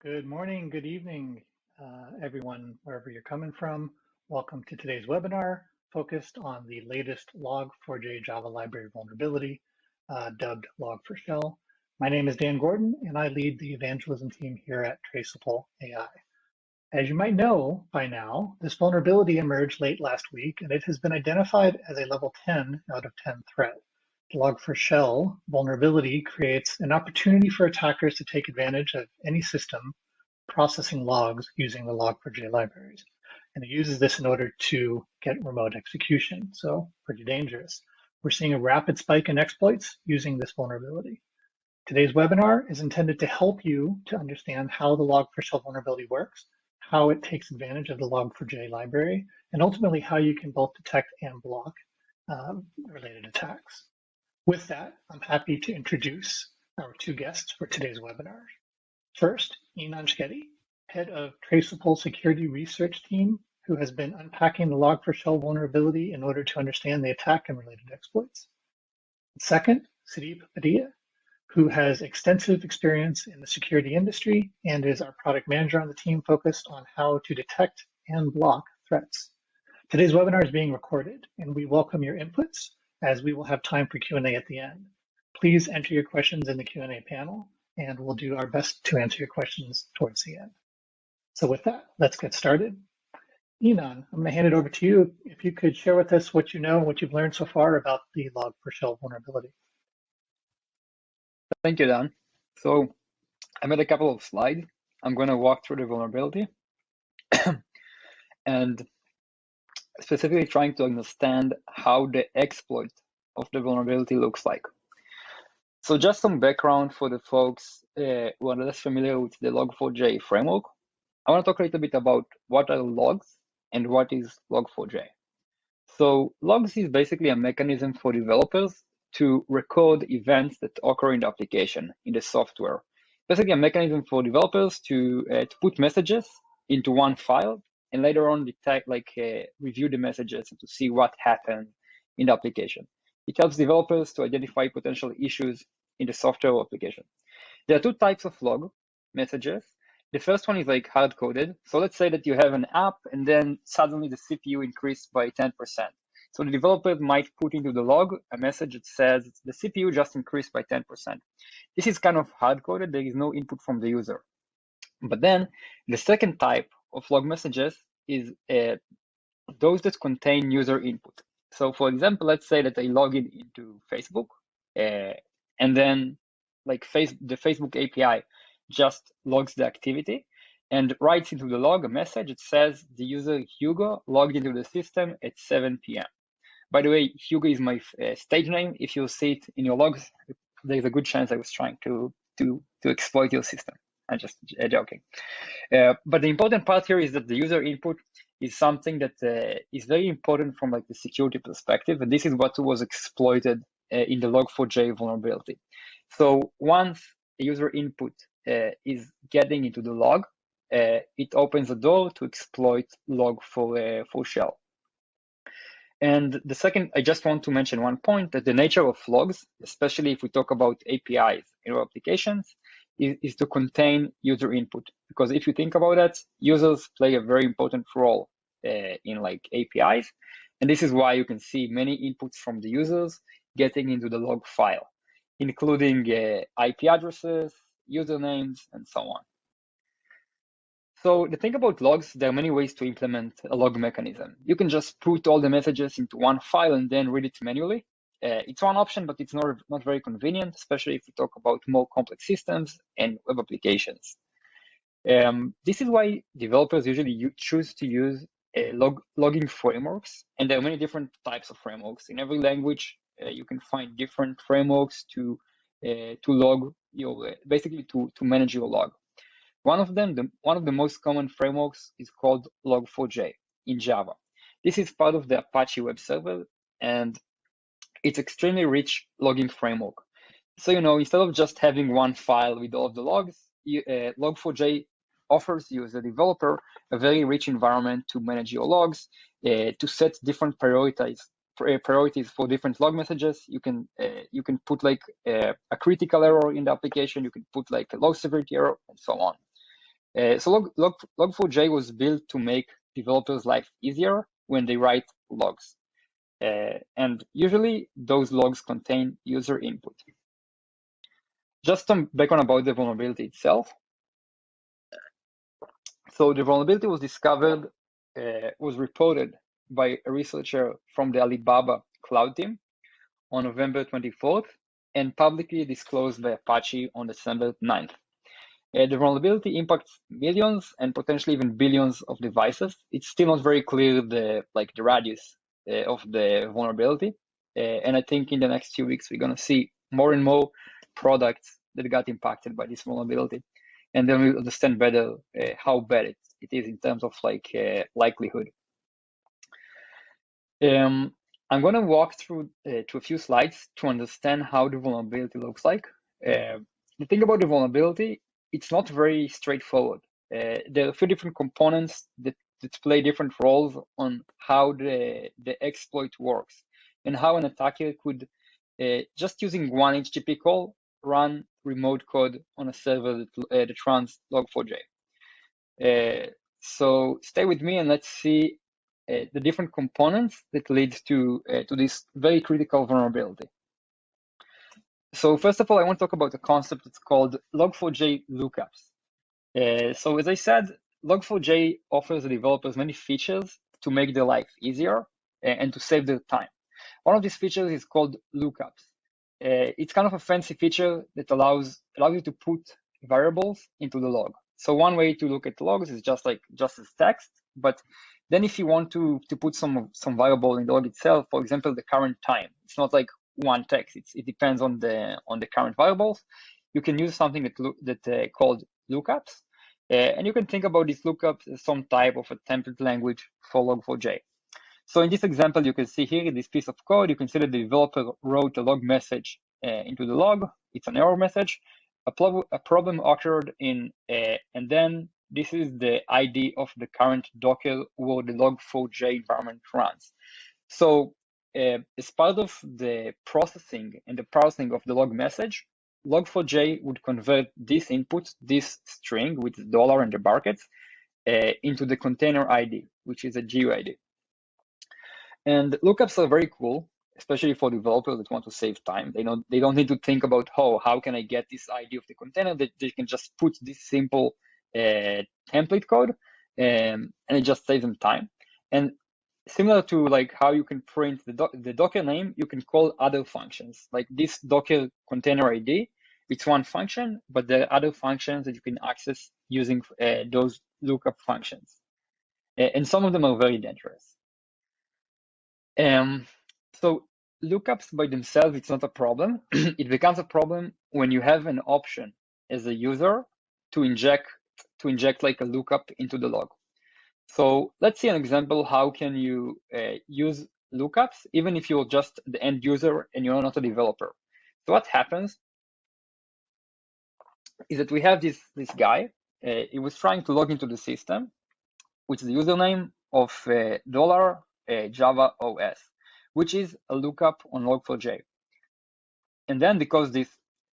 Good morning, good evening, everyone, wherever you're coming from. Welcome to today's webinar focused on the latest Log4j Java library vulnerability, dubbed Log4shell. My name is Dan Gordon, and I lead the evangelism team here at Traceable AI. As you might know by now, this vulnerability emerged late last week, and it has been identified as a level 10 out of 10 threat. The Log4shell vulnerability creates an opportunity for attackers to take advantage of any system processing logs using the Log4j libraries. And it uses this in order to get remote execution, so pretty dangerous. We're seeing a rapid spike in exploits using this vulnerability. Today's webinar is intended to help you to understand how the Log4shell vulnerability works, how it takes advantage of the Log4j library, and ultimately how you can both detect and block related attacks. With that, I'm happy to introduce our two guests for today's webinar. First, Inan Shketi, head of Traceable Security Research Team, who has been unpacking the Log4shell vulnerability in order to understand the attack and related exploits. Second, Sudeep Padilla, who has extensive experience in the security industry and is our product manager on the team focused on how to detect and block threats. Today's webinar is being recorded, and we welcome your inputs as we will have time for Q&A at the end. Please enter your questions in the Q&A panel, and we'll do our best to answer your questions towards the end. So with that, let's get started. Inan, I'm going to hand it over to you. If you could share with us what you know and what you've learned so far about the Log4shell vulnerability. Thank you, Dan. So I made a couple of slides. I'm going to walk through the vulnerability and specifically trying to understand how the exploit of the vulnerability looks like. So just some background for the folks who are less familiar with the Log4j framework. I want to talk a little bit about what are logs and what is Log4j. So logs is basically a mechanism for developers to record events that occur in the application, in the software. Basically a mechanism for developers to put messages into one file and later on detect, review the messages to see what happened in the application. It helps developers to identify potential issues in the software application. There are two types of log messages. The first one is like hard-coded. So let's say that you have an app and then suddenly the CPU increased by 10%. So the developer might put into the log a message that says the CPU just increased by 10%. This is kind of hard-coded. There is no input from the user. But then the second type of log messages is those that contain user input. So for example, let's say that I log in into Facebook and then the Facebook API just logs the activity and writes into the log a message that says the user Hugo logged into the system at 7 p.m. By the way, Hugo is my stage name. If you see it in your logs, there's a good chance I was trying to exploit your system. I'm just joking. But the important part here is that the user input is something that is very important from the security perspective, and this is what was exploited in the Log4j vulnerability. So once a user input is getting into the log, it opens the door to exploit Log4shell. And the second, I just want to mention one point, that the nature of logs, especially if we talk about APIs in our applications, is to contain user input. Because if you think about that, users play a very important role in APIs. And this is why you can see many inputs from the users getting into the log file, including IP addresses, usernames, and so on. So the thing about logs, there are many ways to implement a log mechanism. You can just put all the messages into one file and then read it manually. It's one option, but it's not very convenient, especially if we talk about more complex systems and web applications. This is why developers usually choose to use logging frameworks, and there are many different types of frameworks. In every language, you can find different frameworks to log your, basically to manage your log. One of the most common frameworks is called Log4j in Java. This is part of the Apache web server, and it's extremely rich logging framework. So, instead of just having one file with all of the logs, Log4j offers you as a developer a very rich environment to manage your logs, to set different priorities for different log messages. You can put a critical error in the application. You can put a low severity error and so on. So Log4j was built to make developers' life easier when they write logs. And usually those logs contain user input. Just some background about the vulnerability itself. So the vulnerability was discovered, was reported by a researcher from the Alibaba cloud team on November 24th and publicly disclosed by Apache on December 9th. The vulnerability impacts millions and potentially even billions of devices. It's still not very clear the radius of the vulnerability. And I think in the next few weeks, we're going to see more and more products that got impacted by this vulnerability. And then we'll understand better how bad it is in terms of likelihood. I'm going to walk through to a few slides to understand how the vulnerability looks like. The thing about the vulnerability, it's not very straightforward. There are a few different components that play different roles on how the exploit works and how an attacker could, just using one HTTP call, run remote code on a server that runs Log4j. So stay with me and let's see the different components that lead to this very critical vulnerability. So first of all, I want to talk about a concept that's called Log4j Lookups. So as I said, Log4j offers the developers many features to make their life easier and to save their time. One of these features is called Lookups. It's kind of a fancy feature that allows you to put variables into the log. So one way to look at logs is just as text, but then if you want to put some variable in the log itself, for example, the current time, it's not like one text. It depends on the current variables. You can use something that called lookups, and you can think about these lookups as some type of a template language for Log4j. So in this example, you can see here in this piece of code, you can see that the developer wrote a log message into the log. It's an error message. A problem occurred and then this is the ID of the current Docker where the Log4j environment runs. So as part of the processing and the parsing of the log message, Log4j would convert this input, this string with the dollar and the brackets, into the container ID, which is a GUID. And lookups are very cool, especially for developers that want to save time. They don't need to think about how can I get this ID of the container. They can just put this simple template code, and it just saves them time. And similar to how you can print the Docker name, you can call other functions. Like this Docker container ID, it's one function, but there are other functions that you can access using those lookup functions. And some of them are very dangerous. So lookups by themselves, it's not a problem. It becomes a problem when you have an option as a user to inject like a lookup into the log. So let's see an example. How can you use lookups even if you're just the end user and you're not a developer? So what happens is that we have this guy. He was trying to log into the system, which is the username of $Java OS, which is a lookup on Log4j. And then because this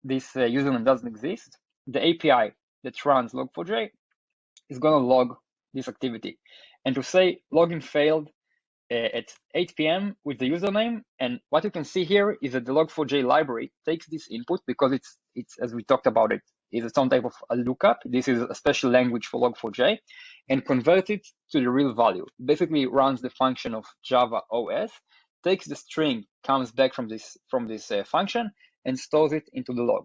username doesn't exist, the API that runs Log4j is going to log this activity and to say login failed at 8 p.m. with the username. And what you can see here is that the Log4j library takes this input because it's as we talked about it, is some type of a lookup. This is a special language for Log4j, and convert it to the real value. Basically runs the function of Java OS, takes the string, comes back from this function, and stores it into the log.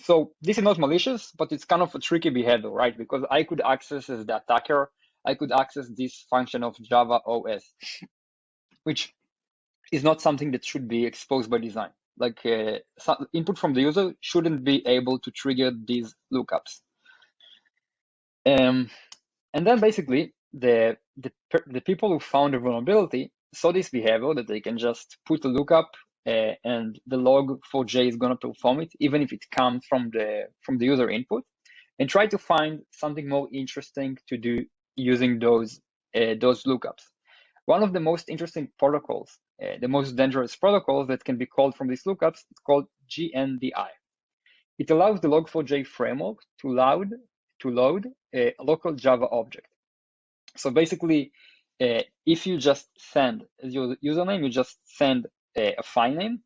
So this is not malicious, but it's kind of a tricky behavior, right? Because I could access as the attacker, I could access this function of Java OS, which is not something that should be exposed by design. Like input from the user shouldn't be able to trigger these lookups. And then basically the people who found the vulnerability saw this behavior that they can just put a lookup and the Log4j is going to perform it, even if it comes from the user input, and try to find something more interesting to do using those lookups. One of the most interesting protocols, the most dangerous protocols that can be called from these lookups, is called GNDI. It allows the Log4j framework to load a local Java object. So basically, if you just send as your username, you just send a file name,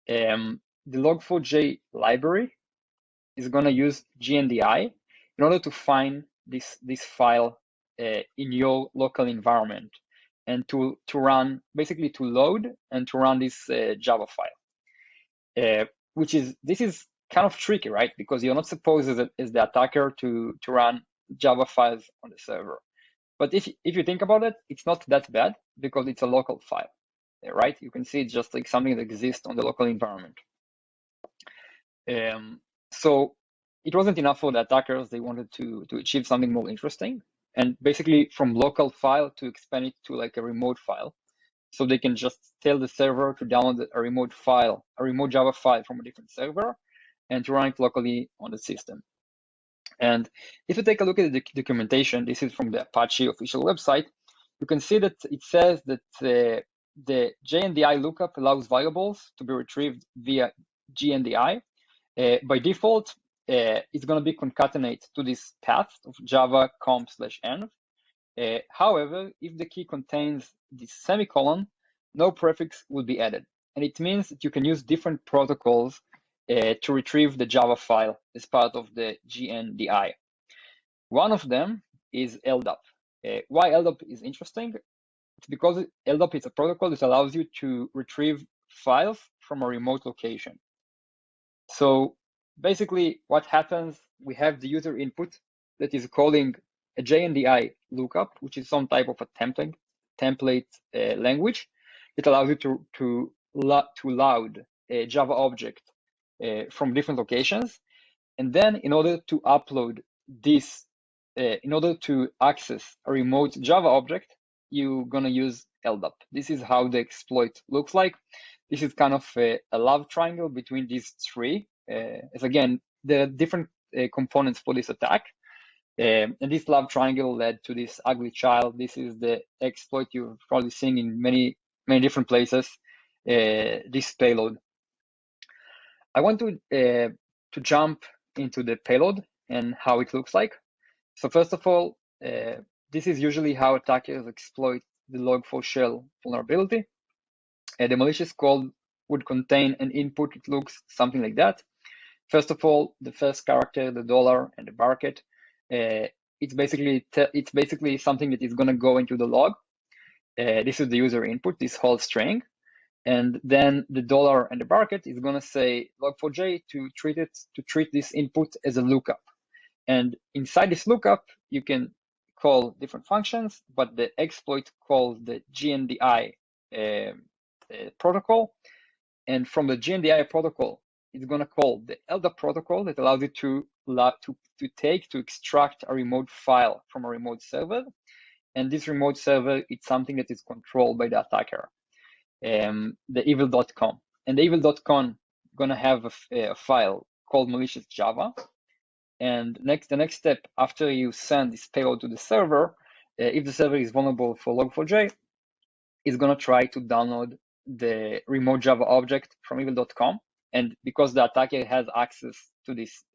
the Log4j library is going to use GNDI in order to find this file in your local environment and to run, basically to load and to run this Java file, this is kind of tricky, right? Because you're not supposed as the attacker to run Java files on the server. But if you think about it, it's not that bad because it's a local file, right? You can see it's just like something that exists on the local environment. So it wasn't enough for the attackers. They wanted to achieve something more interesting, and basically from local file to expand it to like a remote file. So they can just tell the server to download a remote file, a remote Java file from a different server, and to run it locally on the system. And if you take a look at the documentation, this is from the Apache official website, you can see that it says that the JNDI lookup allows variables to be retrieved via GNDI. By default, it's going to be concatenate to this path of java conf/env. However, if the key contains this semicolon, no prefix will be added. And it means that you can use different protocols to retrieve the Java file as part of the GNDI. One of them is LDAP. Why LDAP is interesting? It's because LDAP is a protocol that allows you to retrieve files from a remote location. So basically what happens, we have the user input that is calling a JNDI lookup, which is some type of a template language that allows you to load a Java object from different locations. And then in order to upload this, in order to access a remote Java object, you're going to use LDAP. This is how the exploit looks like. This is kind of a love triangle between these three. As again, there are different components for this attack. And this love triangle led to this ugly child. This is the exploit you've probably seen in many different places, this payload. I want to jump into the payload and how it looks like. So first of all, this is usually how attackers exploit the Log4shell vulnerability. The malicious code would contain an input that looks something like that. First of all, the first character, the dollar and the bracket, it's basically something that is going to go into the log. This is the user input, this whole string. And then the dollar and the bracket is going to say Log4j to treat this input as a lookup. And inside this lookup, you can call different functions, but the exploit calls the GNDI protocol. And from the GNDI protocol, it's going to call the LDAP protocol that allows you to extract a remote file from a remote server. And this remote server, it's something that is controlled by the attacker, the evil.com. And the evil.com going to have a file called malicious Java. And the next step after you send this payload to the server, if the server is vulnerable for Log4j, is going to try to download the remote Java object from evil.com. And because the attacker has access to this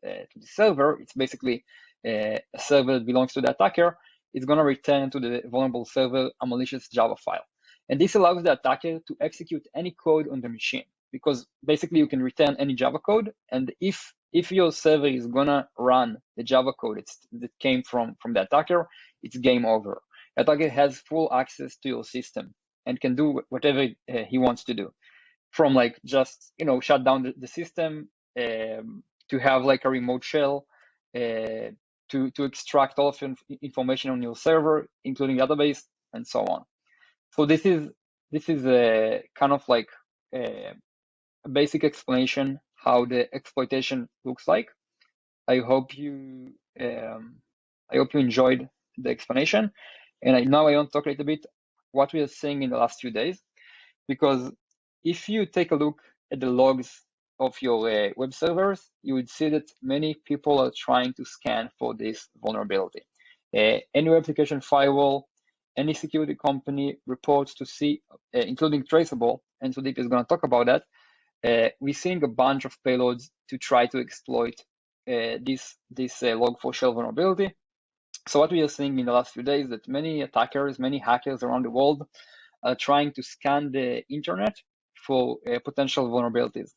server, it's basically a server that belongs to the attacker, it's going to return to the vulnerable server a malicious Java file. And this allows the attacker to execute any code on the machine, because basically you can return any Java code. And if your server is going to run the Java code that came from the attacker, it's game over. The attacker has full access to your system and can do whatever he wants to do, from like just shut down the system, to have like a remote shell, to extract all of information on your server, including database and so on. So this is a kind of like a basic explanation how the exploitation looks like. I hope you enjoyed the explanation, and now I want to talk a little bit what we are seeing in the last few days, because if you take a look at the logs of your web servers, you would see that many people are trying to scan for this vulnerability. Any web application firewall, any security company reports to see, including Traceable, and Sudeep is going to talk about that. We're seeing a bunch of payloads to try to exploit this Log4shell vulnerability. So what we are seeing in the last few days that many attackers, many hackers around the world are trying to scan the internet for potential vulnerabilities.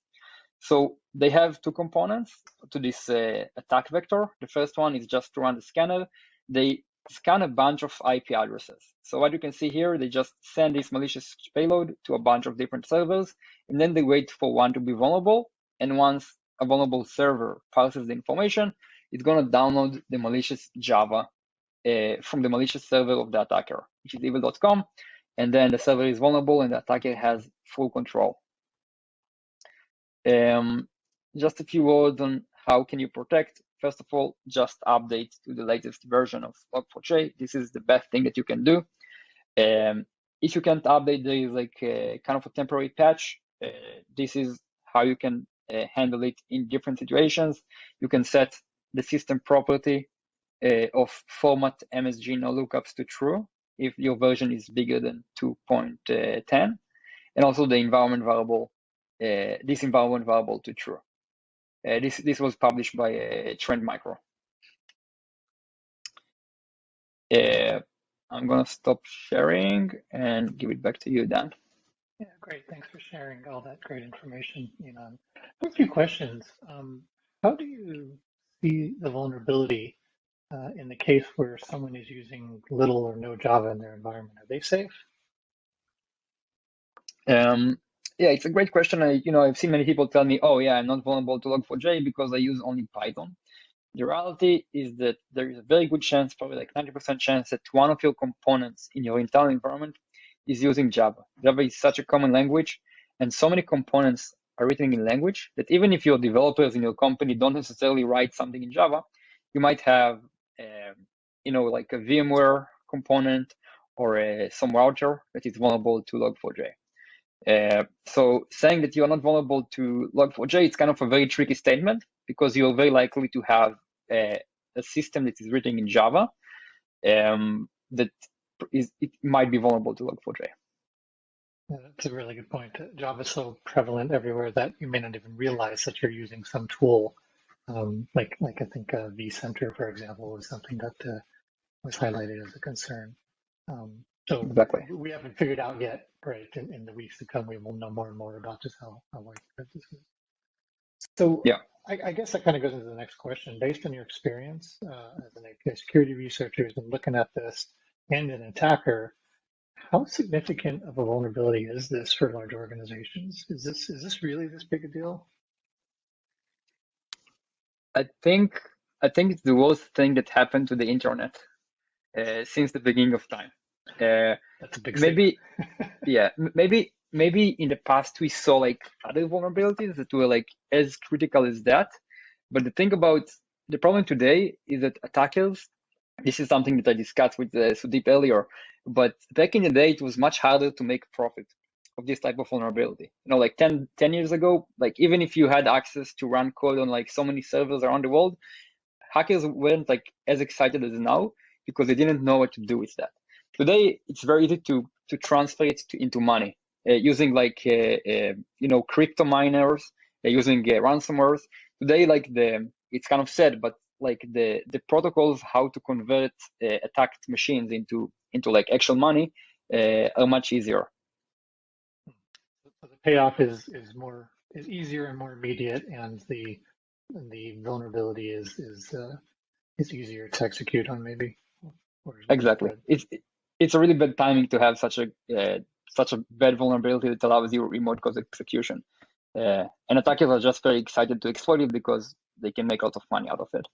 So they have two components to this attack vector. The first one is just to run the scanner. They scan a bunch of IP addresses. So what you can see here, they just send this malicious payload to a bunch of different servers, and then they wait for one to be vulnerable. And once a vulnerable server passes the information, it's going to download the malicious Java from the malicious server of the attacker, which is evil.com. And then the server is vulnerable and the attacker has full control. Just a few words on how can you protect. First of all, just update to the latest version of Log4j. This is the best thing that you can do. If you can't update, there is like a kind of a temporary patch. This is how you can handle it in different situations. You can set the system property of format MSG no lookups to true if your version is bigger than 2.10, and also the environment variable, this environment variable to true. This was published by Trend Micro. I'm gonna stop sharing and give it back to you, Dan. Yeah, great. Thanks for sharing all that great information, Inan. I have a few questions. How do you see the vulnerability in the case where someone is using little or no Java in their environment? Are they safe? Yeah, it's a great question. I've seen many people tell me, "Oh, yeah, I'm not vulnerable to Log4j because I use only Python." The reality is that there is a very good chance, probably like 90% chance, that one of your components in your internal environment is using Java. Java is such a common language, and so many components are written in language that even if your developers in your company don't necessarily write something in Java, you might have, like a VMware component or some router that is vulnerable to Log4j. So saying that you're not vulnerable to Log4j, it's kind of a very tricky statement because you're very likely to have a system that is written in Java that it might be vulnerable to Log4j. Yeah, that's a really good point. Java is so prevalent everywhere that you may not even realize that you're using some tool. Like I think vCenter, for example, was something that was highlighted as a concern. So Exactly. we haven't figured out yet, right? In the weeks to come, we will know more and more about just how widespread this is. So Yeah. I guess that kind of goes into the next question. Based on your experience as an API security researcher who's been looking at this and an attacker, how significant of a vulnerability is this for large organizations? Is this really this big a deal? I think it's the worst thing that happened to the internet since the beginning of time. That's a big maybe, statement. maybe in the past we saw like other vulnerabilities that were like as critical as that. But the thing about the problem today is that attackers, this is something that I discussed with Sudeep earlier, but back in the day, it was much harder to make profit of this type of vulnerability. Like 10 years ago, like even if you had access to run code on like so many servers around the world, hackers weren't like as excited as now because they didn't know what to do with that. Today, it's very easy to transfer it into money using like crypto miners, using ransomwares. Today, like it's kind of sad, but like the protocols how to convert attacked machines into like actual money are much easier. So the payoff is easier and more immediate, and the vulnerability is easier to execute on, maybe. Exactly. It's a really bad timing to have such a bad vulnerability that allows you remote code execution. And attackers are just very excited to exploit it because they can make a lot of money out of it.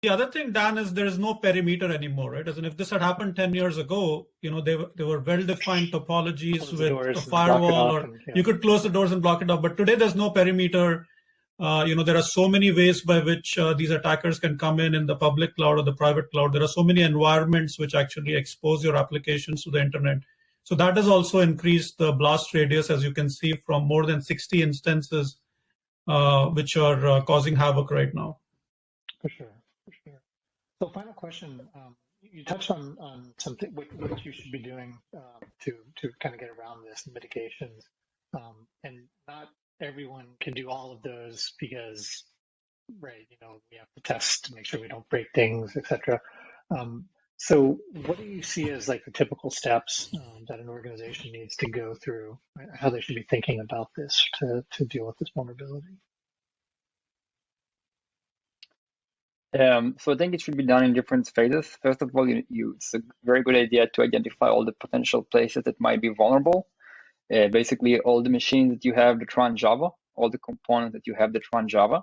The other thing, Dan, is there is no perimeter anymore, right? As in, if this had happened 10 years ago, they were well-defined topologies with a firewall, or you could close the doors and block it off. But today, there's no perimeter. There are so many ways by which these attackers can come in the public cloud or the private cloud. There are so many environments which actually expose your applications to the internet. So that has also increased the blast radius, as you can see, from more than 60 instances, which are causing havoc right now. For sure. So final question, you touched on something what you should be doing to kind of get around this, mitigations, and not everyone can do all of those because right, we have to test to make sure we don't break things, etc. So what do you see as like the typical steps that an organization needs to go through, right? How they should be thinking about this to deal with this vulnerability? So I think it should be done in different phases. First of all, it's a very good idea to identify all the potential places that might be vulnerable. Basically, all the machines that you have that run Java, all the components that you have that run Java.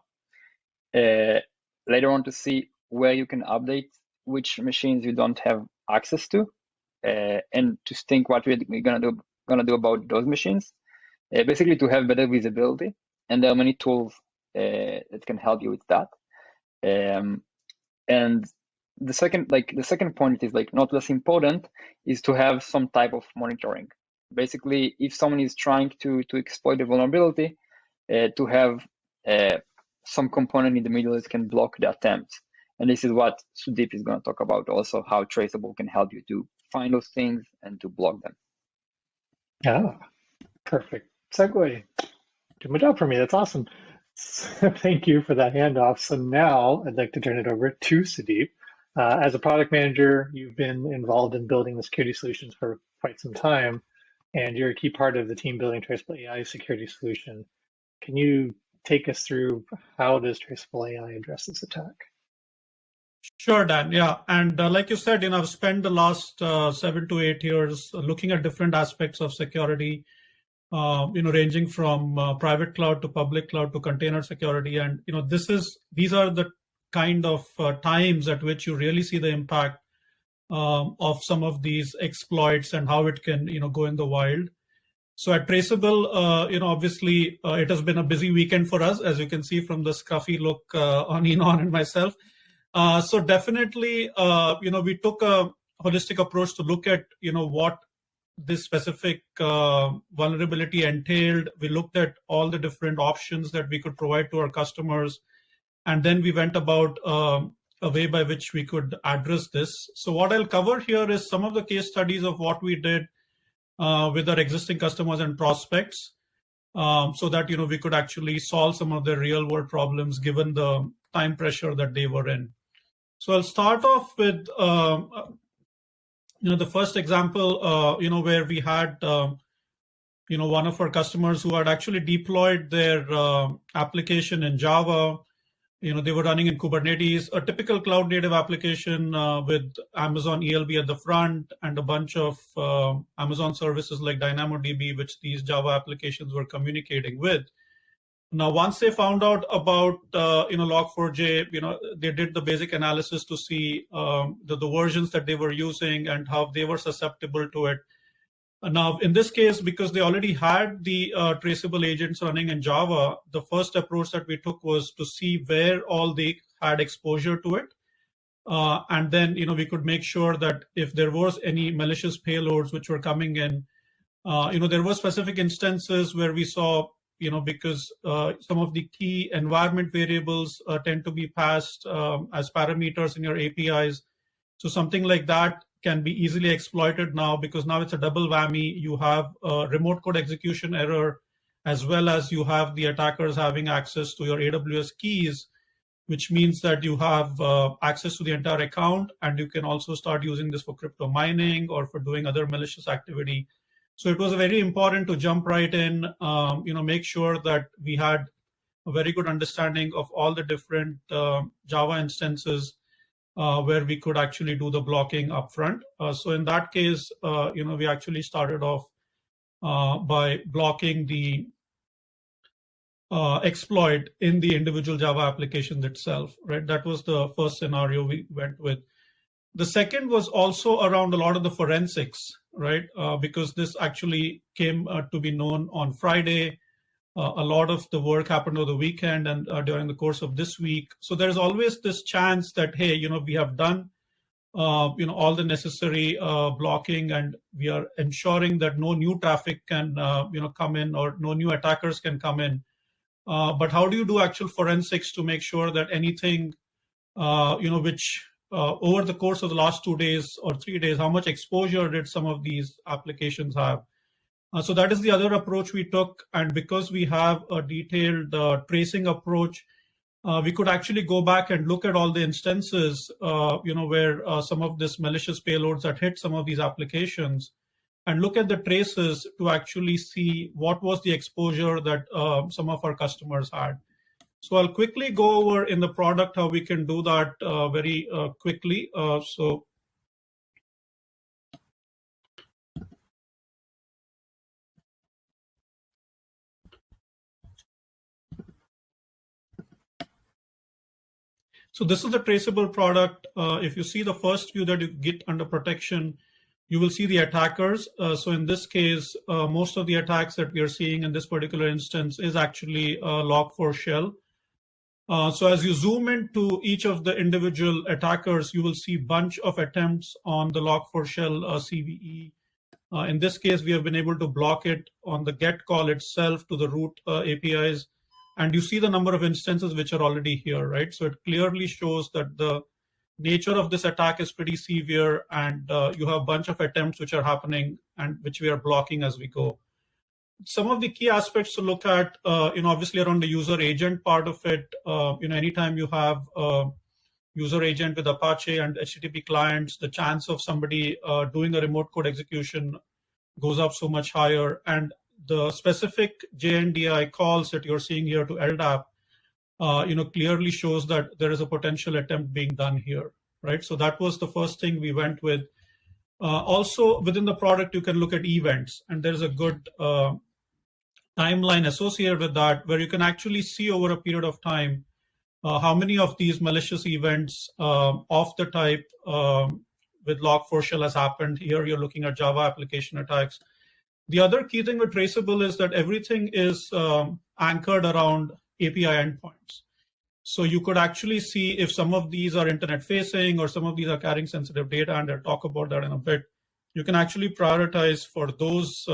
Later on, to see where you can update which machines you don't have access to, and to think what we're gonna do about those machines. Basically, to have better visibility, and there are many tools that can help you with that. And the second point is like not less important, is to have some type of monitoring. Basically, if someone is trying to exploit a vulnerability, to have some component in the middle that can block the attempts. And this is what Sudeep is going to talk about also, how Traceable can help you to find those things and to block them. Ah, perfect segue. Do my job for me. That's awesome. Thank you for that handoff. So now I'd like to turn it over to Sudeep. As a product manager, you've been involved in building the security solutions for quite some time, and you're a key part of the team building Traceable AI security solution. Can you take us through how does Traceable AI address this attack? Sure, Dan. Yeah, and like you said, I've spent the last 7 to 8 years looking at different aspects of security, ranging from private cloud to public cloud to container security, and these are the kind of times at which you really see the impact of some of these exploits and how it can go in the wild. So at Traceable, obviously it has been a busy weekend for us, as you can see from the scruffy look on Enon and myself. So definitely, we took a holistic approach to look at, what this specific vulnerability entailed. We looked at all the different options that we could provide to our customers. And then we went about a way by which we could address this. So what I'll cover here is some of the case studies of what we did with our existing customers and prospects, so that, we could actually solve some of the real world problems given the time pressure that they were in. So I'll start off with, the first example, where we had, one of our customers who had actually deployed their application in Java. They were running in Kubernetes, a typical cloud native application with Amazon ELB at the front and a bunch of Amazon services like DynamoDB, which these Java applications were communicating with. Now, once they found out about Log4j, they did the basic analysis to see the versions that they were using and how they were susceptible to it. Now, in this case, because they already had the traceable agents running in Java, the first approach that we took was to see where all they had exposure to it. And then, we could make sure that if there was any malicious payloads which were coming in, there were specific instances where we saw, because some of the key environment variables tend to be passed as parameters in your APIs. So something like that can be easily exploited now, because now it's a double whammy. You have a remote code execution error, as well as you have the attackers having access to your AWS keys, which means that you have access to the entire account, and you can also start using this for crypto mining or for doing other malicious activity. So it was very important to jump right in, make sure that we had a very good understanding of all the different Java instances where we could actually do the blocking upfront. So in that case, we actually started off by blocking the exploit in the individual Java application itself, right? That was the first scenario we went with. The second was also around a lot of the forensics, right? Because this actually came to be known on Friday. A lot of the work happened over the weekend and during the course of this week. So there's always this chance that, hey, we have done, all the necessary blocking, and we are ensuring that no new traffic can, come in, or no new attackers can come in. But how do you do actual forensics to make sure that anything, which over the course of the last 2 days or 3 days, how much exposure did some of these applications have? So that is the other approach we took. And because we have a detailed tracing approach, we could actually go back and look at all the instances, where some of this malicious payloads that hit some of these applications, and look at the traces to actually see what was the exposure that some of our customers had. So I'll quickly go over in the product how we can do that very quickly. So this is the traceable product. If you see the first view that you get under protection, you will see the attackers. So in this case, most of the attacks that we are seeing in this particular instance is actually Log4shell. So as you zoom into each of the individual attackers, you will see a bunch of attempts on the Log4shell CVE. In this case, we have been able to block it on the GET call itself to the root APIs. And you see the number of instances which are already here, right? So it clearly shows that the nature of this attack is pretty severe, and you have a bunch of attempts which are happening and which we are blocking as we go. Some of the key aspects to look at, obviously around the user agent part of it, anytime you have a user agent with Apache and HTTP clients, the chance of somebody doing a remote code execution goes up so much higher. And the specific JNDI calls that you're seeing here to LDAP, clearly shows that there is a potential attempt being done here, right? So that was the first thing we went with. Also, within the product, you can look at events, and there's a good timeline associated with that, where you can actually see over a period of time how many of these malicious events of the type with Log4shell has happened. Here you're looking at Java application attacks. The other key thing with Traceable is that everything is anchored around API endpoints. So you could actually see if some of these are internet facing or some of these are carrying sensitive data, and I'll talk about that in a bit. You can actually prioritize for those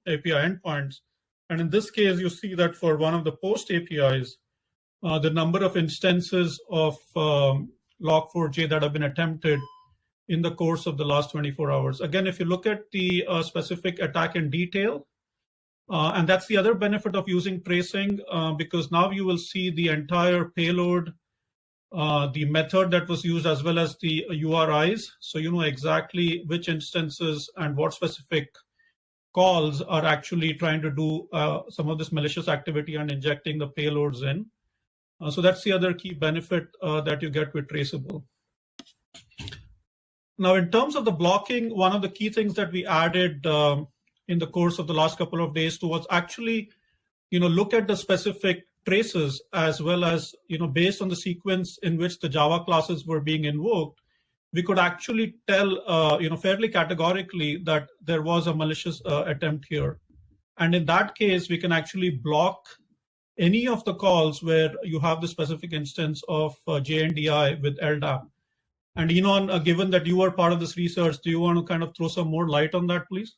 API endpoints. And in this case, you see that for one of the post APIs, the number of instances of Log4j that have been attempted in the course of the last 24 hours. Again, if you look at the specific attack in detail, and that's the other benefit of using tracing, because now you will see the entire payload, the method that was used, as well as the URIs. So you know exactly which instances and what specific calls are actually trying to do some of this malicious activity and injecting the payloads in. So that's the other key benefit that you get with Traceable. Now, in terms of the blocking, one of the key things that we added in the course of the last couple of days was actually, look at the specific traces, as well as, based on the sequence in which the Java classes were being invoked, we could actually tell, fairly categorically that there was a malicious attempt here. And in that case, we can actually block any of the calls where you have the specific instance of JNDI with LDAP. And Enon, given that you are part of this research, do you want to kind of throw some more light on that, please?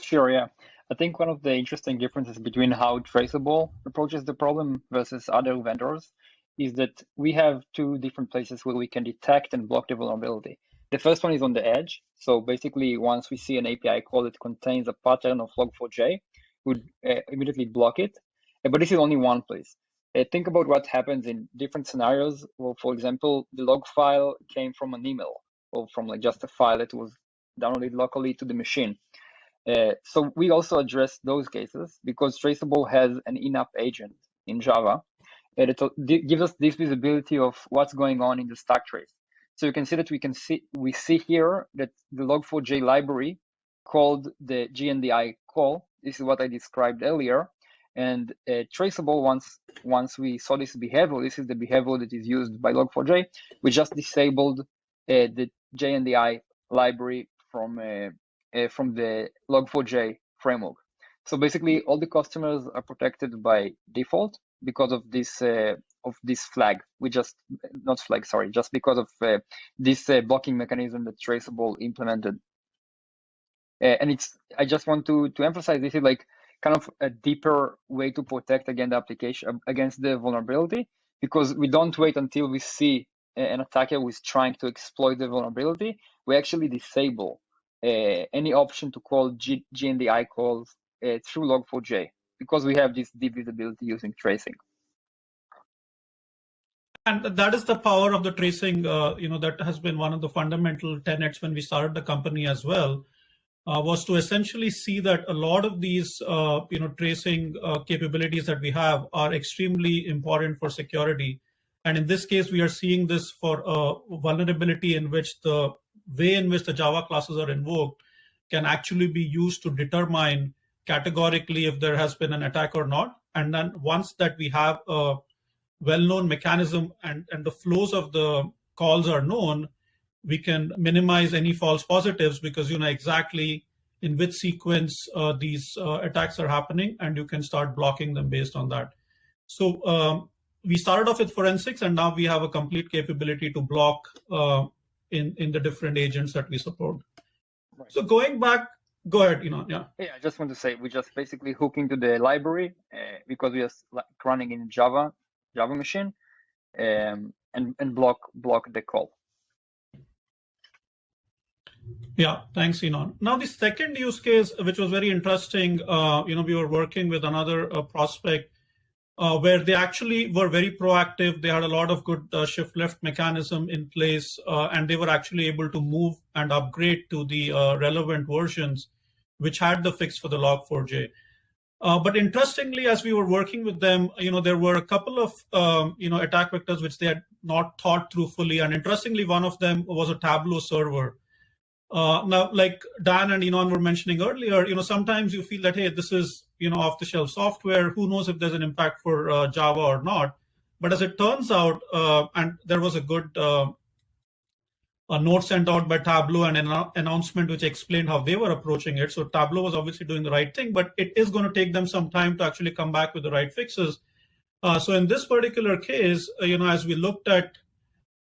Sure, yeah. I think one of the interesting differences between how Traceable approaches the problem versus other vendors is that we have two different places where we can detect and block the vulnerability. The first one is on the edge. So basically, once we see an API call that contains a pattern of Log4j, we would immediately block it. But this is only one place. Think about what happens in different scenarios. Well, for example, the log file came from an email or from like just a file that was downloaded locally to the machine. So we also address those cases because Traceable has an in-app agent in Java that gives us this visibility of what's going on in the stack trace. So you can see that we see here that the Log4j library called the GNDI call. This is what I described earlier. And Traceable, once we saw this behavior, this is the behavior that is used by Log4j, we just disabled the JNDI library from the Log4j framework. So basically, all the customers are protected by default because of this flag. Just because of this blocking mechanism that Traceable implemented. And I just want to emphasize this is like kind of a deeper way to protect against the application, against the vulnerability, because we don't wait until we see an attacker who is trying to exploit the vulnerability. We actually disable any option to call GNDI calls through Log4j because we have this deep visibility using tracing. And that is the power of the tracing. That has been one of the fundamental tenets when we started the company as well, was to essentially see that a lot of these tracing capabilities that we have are extremely important for security. And in this case, we are seeing this for a vulnerability in which the way in which the Java classes are invoked can actually be used to determine categorically if there has been an attack or not. And then once that we have a well-known mechanism and the flows of the calls are known, we can minimize any false positives because you know exactly in which sequence these attacks are happening, and you can start blocking them based on that. So we started off with forensics, and now we have a complete capability to block in the different agents that we support. Right. So going back, go ahead, yeah. Yeah, I just want to say we just basically hook into the library because we are running in Java machine and block the call. Yeah, thanks, Enon. Now, the second use case, which was very interesting, we were working with another prospect where they actually were very proactive. They had a lot of good shift left mechanism in place, and they were actually able to move and upgrade to the relevant versions, which had the fix for the Log4j. But interestingly, as we were working with them, there were a couple of, attack vectors which they had not thought through fully. And interestingly, one of them was a Tableau server. Now, like Dan and Enon were mentioning earlier, sometimes you feel that, hey, this is, off-the-shelf software. Who knows if there's an impact for Java or not? But as it turns out, and there was a good a note sent out by Tableau and an announcement which explained how they were approaching it. So Tableau was obviously doing the right thing, but it is going to take them some time to actually come back with the right fixes. So in this particular case, as we looked at,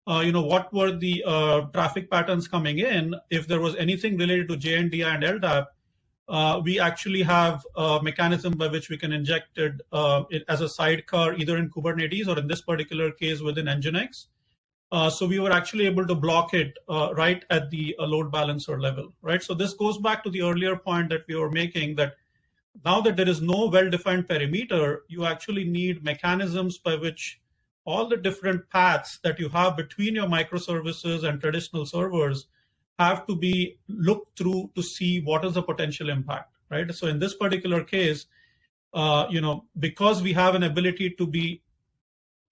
what were the traffic patterns coming in, if there was anything related to JNDI and LDAP, we actually have a mechanism by which we can inject it as a sidecar, either in Kubernetes or in this particular case within Nginx. So we were actually able to block it right at the load balancer level, right? So this goes back to the earlier point that we were making, that now that there is no well-defined perimeter, you actually need mechanisms by which all the different paths that you have between your microservices and traditional servers have to be looked through to see what is the potential impact, right? So in this particular case, because we have an ability to be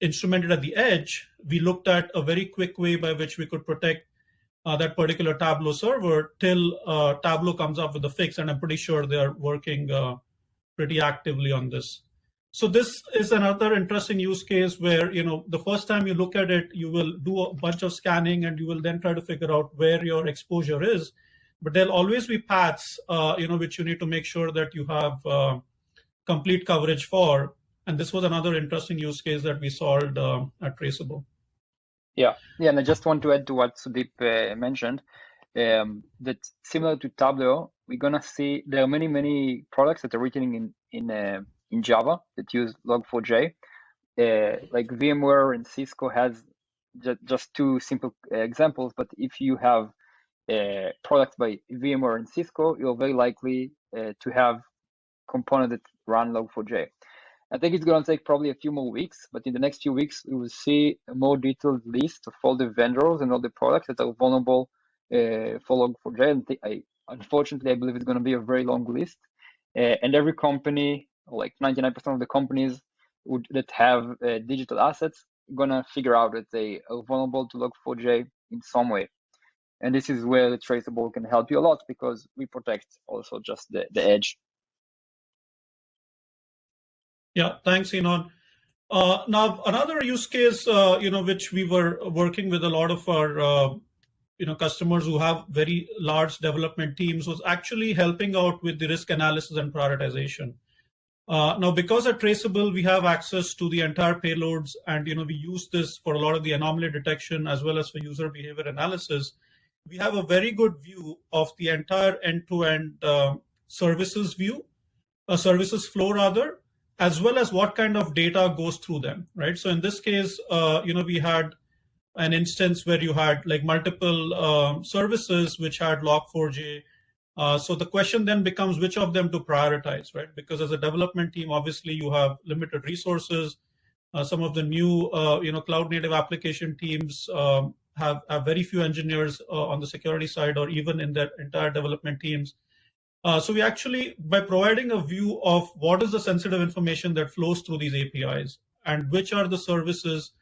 instrumented at the edge, we looked at a very quick way by which we could protect that particular Tableau server till Tableau comes up with a fix, and I'm pretty sure they are working pretty actively on this. So this is another interesting use case where, the first time you look at it, you will do a bunch of scanning and you will then try to figure out where your exposure is. But there'll always be paths, which you need to make sure that you have complete coverage for. And this was another interesting use case that we solved at Traceable. Yeah, and I just want to add to what Sudeep mentioned, that similar to Tableau, we're gonna see there are many products that are written in Java that use Log4j. Like VMware and Cisco has just two simple examples, but if you have products by VMware and Cisco, you're very likely to have components that run Log4j. I think it's going to take probably a few more weeks, but in the next few weeks, we will see a more detailed list of all the vendors and all the products that are vulnerable for Log4j. And unfortunately, I believe it's going to be a very long list. And every company, like 99% of the companies that have digital assets, are going to figure out that they are vulnerable to Log4j in some way. And this is where the Traceable can help you a lot, because we protect also just the edge. Yeah, thanks, Enon. Now, another use case, which we were working with a lot of our, customers who have very large development teams, was actually helping out with the risk analysis and prioritization. Now, because at Traceable, we have access to the entire payloads, and we use this for a lot of the anomaly detection as well as for user behavior analysis. We have a very good view of the entire end-to-end services view, services flow rather, as well as what kind of data goes through them, right? So in this case, we had an instance where you had like multiple services which had Log4j. So the question then becomes which of them to prioritize, right? Because as a development team, obviously you have limited resources. Some of the new, cloud native application teams have very few engineers on the security side, or even in their entire development teams. So we actually, by providing a view of what is the sensitive information that flows through these APIs and which are the services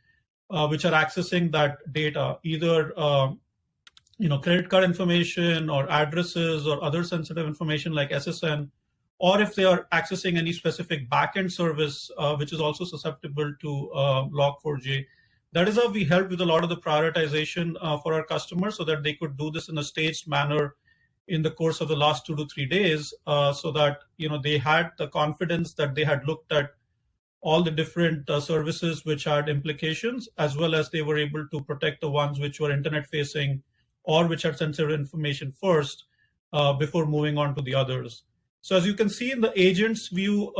which are accessing that data, either credit card information or addresses or other sensitive information like SSN, or if they are accessing any specific backend service, which is also susceptible to Log4j. That is how we helped with a lot of the prioritization for our customers, so that they could do this in a staged manner in the course of the last 2 to 3 days, so that they had the confidence that they had looked at all the different services which had implications, as well as they were able to protect the ones which were internet facing or which had sensitive information first before moving on to the others. So as you can see in the agents view,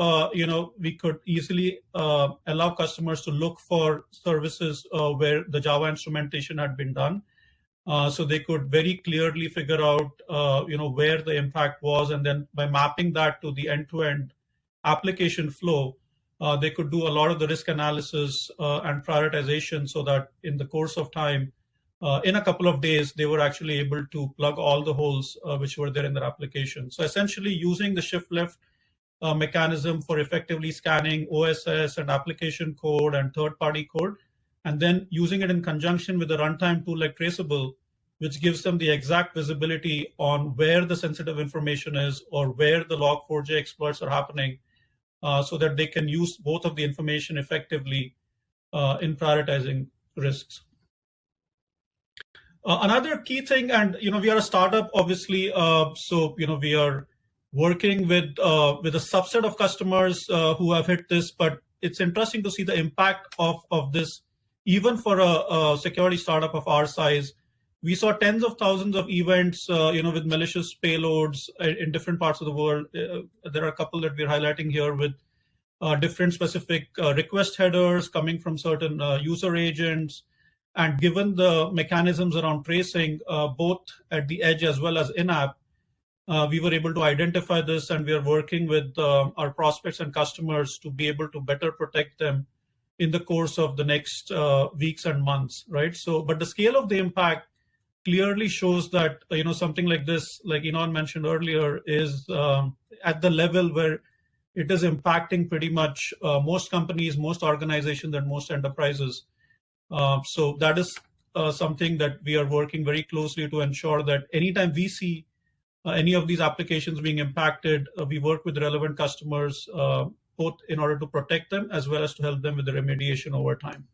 we could easily allow customers to look for services where the Java instrumentation had been done. So they could very clearly figure out, where the impact was, and then by mapping that to the end-to-end application flow, they could do a lot of the risk analysis and prioritization, so that in the course of time, in a couple of days, they were actually able to plug all the holes which were there in their application. So essentially using the shift left mechanism for effectively scanning OSS and application code and third-party code, and then using it in conjunction with a runtime tool like Traceable, which gives them the exact visibility on where the sensitive information is or where the Log4j exploits are happening, so that they can use both of the information effectively in prioritizing risks. Another key thing, and we are a startup, obviously, so we are working with a subset of customers who have hit this, but it's interesting to see the impact of this, even for a security startup of our size. We saw tens of thousands of events, with malicious payloads in different parts of the world. There are a couple that we're highlighting here with different specific request headers coming from certain user agents. And given the mechanisms around tracing, both at the edge as well as in-app, we were able to identify this, and we are working with our prospects and customers to be able to better protect them in the course of the next weeks and months, right? So, but the scale of the impact clearly shows that something like this, like Inon mentioned earlier, is at the level where it is impacting pretty much most companies, most organizations, and most enterprises. So that is something that we are working very closely to ensure that anytime we see any of these applications being impacted, we work with relevant customers, both in order to protect them as well as to help them with the remediation over time.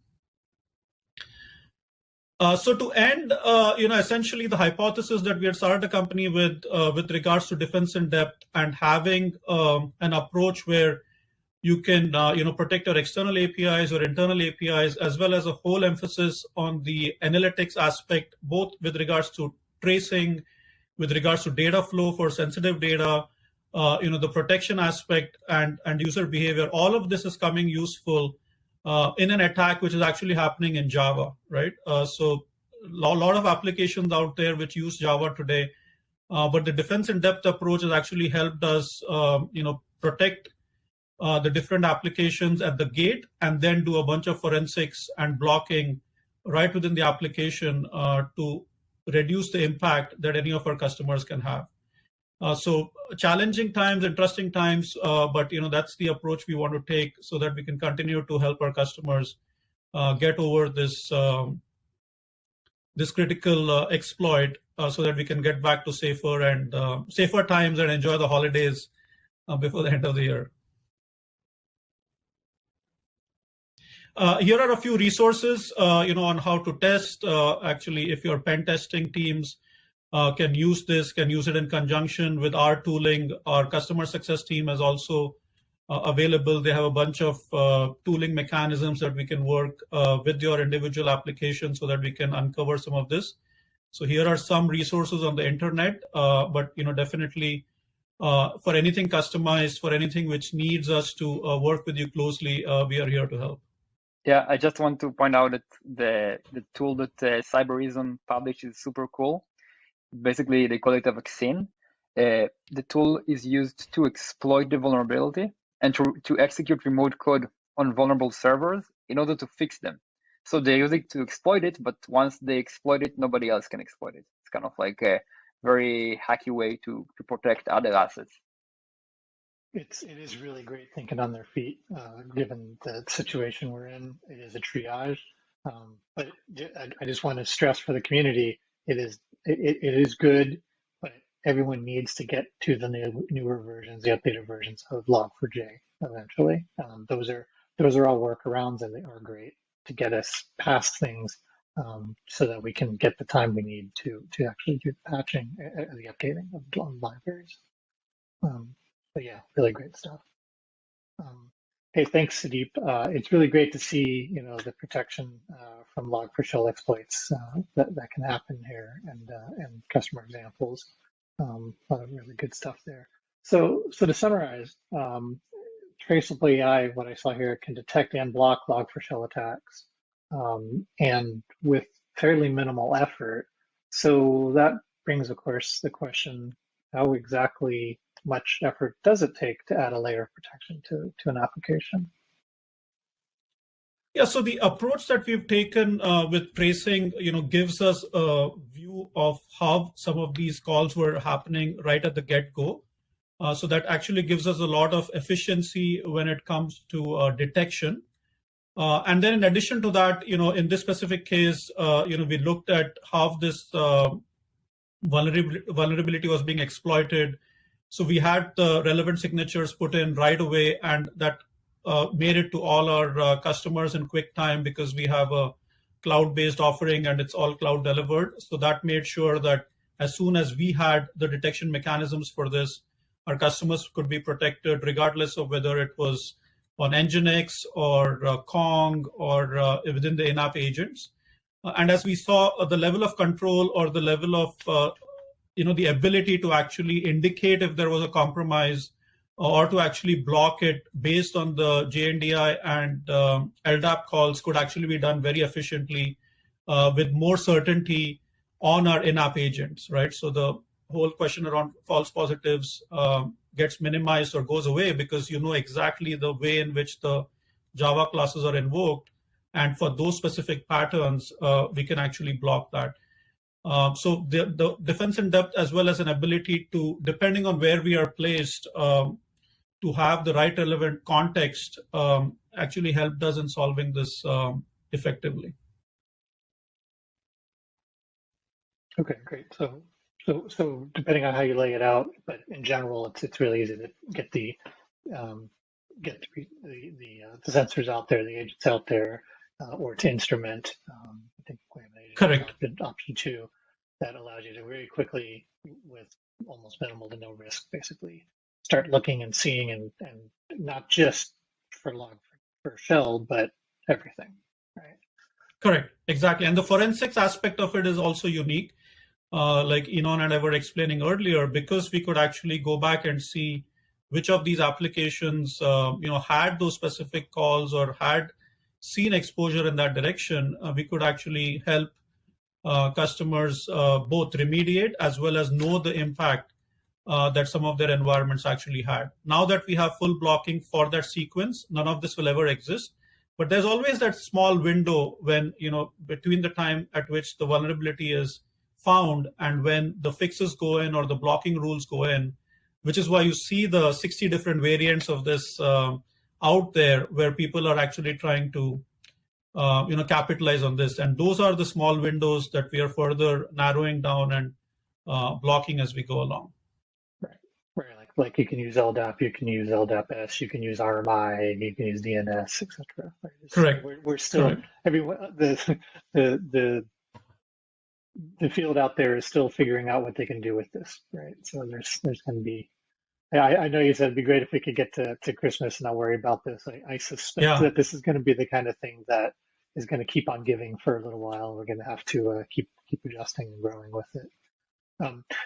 So to end, essentially the hypothesis that we had started the company with regards to defense in depth and having an approach where you can, protect your external APIs or internal APIs, as well as a whole emphasis on the analytics aspect, both with regards to tracing, with regards to data flow for sensitive data, the protection aspect and user behavior. All of this is coming useful in an attack which is actually happening in Java, right? So a lot of applications out there which use Java today, but the defense in depth approach has actually helped us, protect the different applications at the gate, and then do a bunch of forensics and blocking right within the application to reduce the impact that any of our customers can have. So challenging times, interesting times, but that's the approach we want to take so that we can continue to help our customers get over this this critical exploit, so that we can get back to safer times and enjoy the holidays before the end of the year. Here are a few resources, on how to test. Actually, if your pen testing teams can use this, can use it in conjunction with our tooling. Our customer success team is also available. They have a bunch of tooling mechanisms that we can work with your individual application so that we can uncover some of this. So here are some resources on the internet, but definitely for anything customized, for anything which needs us to work with you closely, we are here to help. Yeah, I just want to point out that the tool that Cybereason published is super cool. Basically, they call it a vaccine. The tool is used to exploit the vulnerability and to execute remote code on vulnerable servers in order to fix them. So they use it to exploit it, but once they exploit it, nobody else can exploit it. It's kind of like a very hacky way to protect other assets. It is really great thinking on their feet, given the situation we're in. It is a triage, but I just want to stress for the community, it is good, but everyone needs to get to the newer versions, the updated versions of Log4j eventually. Those are all workarounds, and they are great to get us past things, so that we can get the time we need to actually do the patching, the updating of libraries. But yeah, really great stuff. Hey, thanks, Sudeep. It's really great to see, the protection from Log4shell exploits that can happen here, and customer examples. A lot of really good stuff there. So to summarize, Traceable AI, what I saw here, can detect and block Log4shell attacks, and with fairly minimal effort. So that brings, of course, the question: how exactly much effort does it take to add a layer of protection to an application? Yeah, so the approach that we've taken with tracing, gives us a view of how some of these calls were happening right at the get-go. So that actually gives us a lot of efficiency when it comes to detection. And then in addition to that, in this specific case, we looked at how this vulnerability was being exploited. So we had the relevant signatures put in right away, and that made it to all our customers in quick time, because we have a cloud-based offering and it's all cloud delivered. So that made sure that as soon as we had the detection mechanisms for this, our customers could be protected regardless of whether it was on Nginx or Kong or within the in-app agents. And as we saw, the level of control or the level of the ability to actually indicate if there was a compromise or to actually block it based on the JNDI and LDAP calls could actually be done very efficiently with more certainty on our in-app agents, right? So the whole question around false positives gets minimized or goes away, because you know exactly the way in which the Java classes are invoked. And for those specific patterns, we can actually block that. So the defense in depth, as well as an ability to, depending on where we are placed, to have the right relevant context, actually helped us in solving this effectively. Okay, great. So depending on how you lay it out, but in general, it's really easy to get the sensors out there, the agents out there, or to instrument. I think we have an agent. Correct. Option 2 that allows you to very quickly, with almost minimal to no risk, basically start looking and seeing, and not just for Log4shell, but everything, right? Correct, exactly. And the forensics aspect of it is also unique. Like Enon and I were explaining earlier, because we could actually go back and see which of these applications had those specific calls or had seen exposure in that direction, we could actually help customers both remediate as well as know the impact that some of their environments actually had. Now that we have full blocking for that sequence, none of this will ever exist. But there's always that small window when, between the time at which the vulnerability is found and when the fixes go in or the blocking rules go in, which is why you see the 60 different variants of this out there, where people are actually trying to capitalize on this. And those are the small windows that we are further narrowing down and blocking as we go along. Right. Like you can use LDAP, you can use LDAP-S, you can use RMI, you can use DNS, etc. Right? Correct. We're still everyone. The field out there is still figuring out what they can do with this, right? So there's going to be. I know you said it'd be great if we could get to Christmas and not worry about this. I suspect that this is going to be the kind of thing that is going to keep on giving for a little while. We're going to have to keep adjusting and growing with it.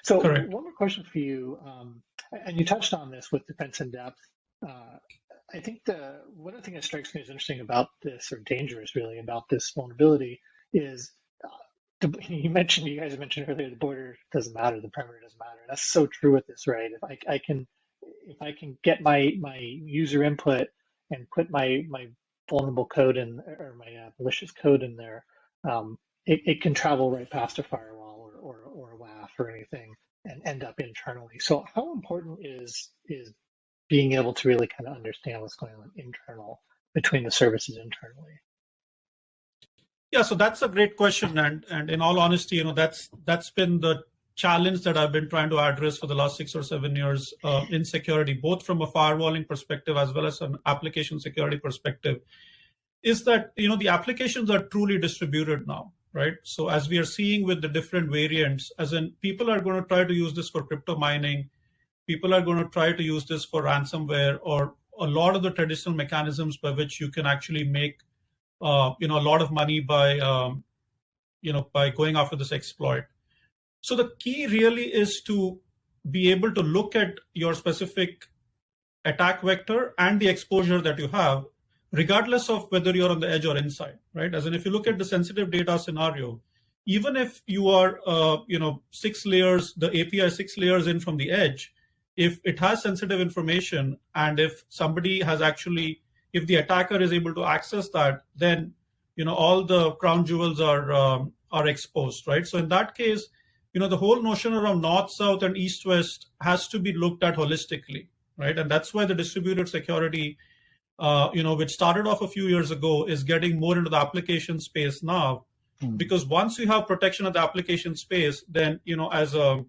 So Correct. One more question for you, and you touched on this with defense in depth. I think one of the things that strikes me as interesting about this, or dangerous really, about this vulnerability is, you guys mentioned earlier, the border doesn't matter, the perimeter doesn't matter. That's so true with this, right? If I can get my user input and put my vulnerable code or my malicious code in there, it can travel right past a firewall or a WAF or anything and end up internally. So how important is being able to really kind of understand what's going on between the services internally? Yeah, so that's a great question, and in all honesty, that's been the challenge that I've been trying to address for the last 6 or 7 years in security, both from a firewalling perspective as well as an application security perspective, is that the applications are truly distributed now, right? So as we are seeing with the different variants, as in people are going to try to use this for crypto mining, people are going to try to use this for ransomware or a lot of the traditional mechanisms by which you can actually make a lot of money by by going after this exploit. So the key really is to be able to look at your specific attack vector and the exposure that you have, regardless of whether you're on the edge or inside, right? As in, if you look at the sensitive data scenario, even if you are, 6 layers, the API 6 layers in from the edge, if it has sensitive information and if somebody has actually, if the attacker is able to access that, then all the crown jewels are exposed, right? So in that case, the whole notion around north, south, and east, west has to be looked at holistically, right? And that's why the distributed security, which started off a few years ago, is getting more into the application space now, because once you have protection of the application space, then as a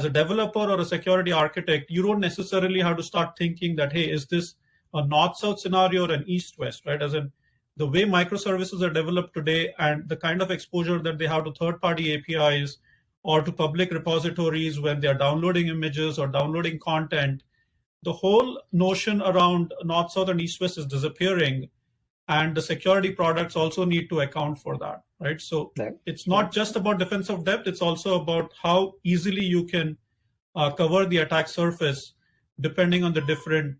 developer or a security architect, you don't necessarily have to start thinking that, hey, is this a north-south scenario or an east-west, right? As in, the way microservices are developed today and the kind of exposure that they have to third-party APIs or to public repositories when they're downloading images or downloading content, the whole notion around north, south, and east, west is disappearing. And the security products also need to account for that, right? So it's not just about defensive depth, it's also about how easily you can cover the attack surface depending on the different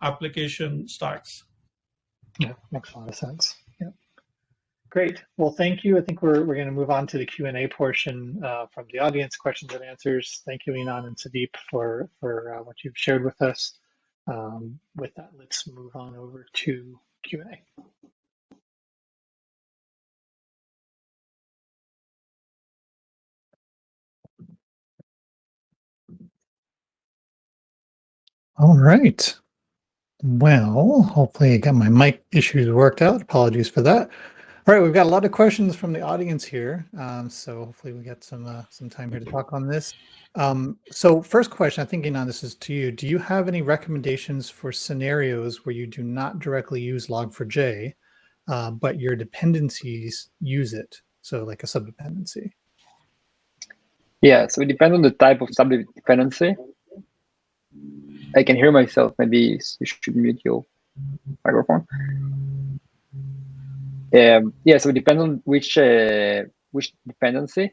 application stacks. Yeah, makes a lot of sense. Yeah. Great. Well, thank you. I think we're going to move on to the Q&A portion from the audience, questions and answers. Thank you, Inan and Sudeep, for what you've shared with us. With that, let's move on over to Q&A. All right. Well, hopefully I got my mic issues worked out. Apologies for that. All right, we've got a lot of questions from the audience here, so hopefully we get some time here to talk on this. So first question, I'm thinking on this is to you. Do you have any recommendations for scenarios where you do not directly use Log4j, but your dependencies use it? So like a subdependency. Yeah, so it depends on the type of subdependency. I can hear myself. Maybe you should mute your microphone. Yeah, so it depends on which dependency.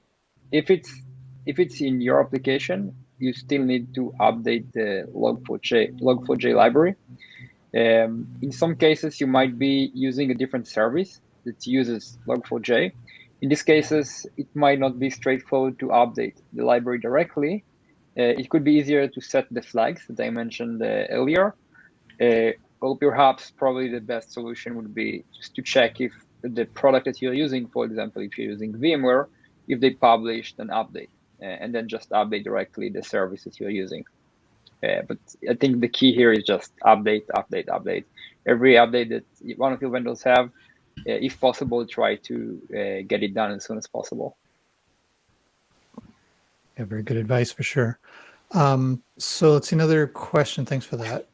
If it's in your application, you still need to update the Log4j library. In some cases, you might be using a different service that uses Log4j. In these cases, it might not be straightforward to update the library directly. It could be easier to set the flags that I mentioned earlier. Or perhaps probably the best solution would be just to check if the product that you're using, for example, if you're using VMware, if they published an update, and then just update directly the services you're using. But I think the key here is just update. Every update that one of your vendors have, if possible, try to get it done as soon as possible. Yeah, very good advice for sure. So let's see, another question. Thanks for that.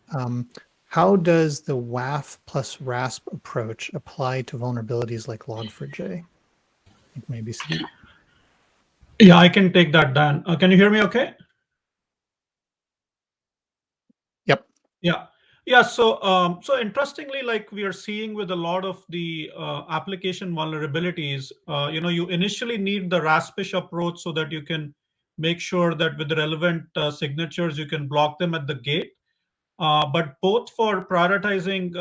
How does the WAF plus RASP approach apply to vulnerabilities like Log4j? Maybe Sudeep. Yeah, I can take that, Dan. Can you hear me okay? Yep. Yeah. So interestingly, like we are seeing with a lot of the application vulnerabilities, you initially need the RASP-ish approach so that you can make sure that with the relevant signatures, you can block them at the gate. But both for prioritizing,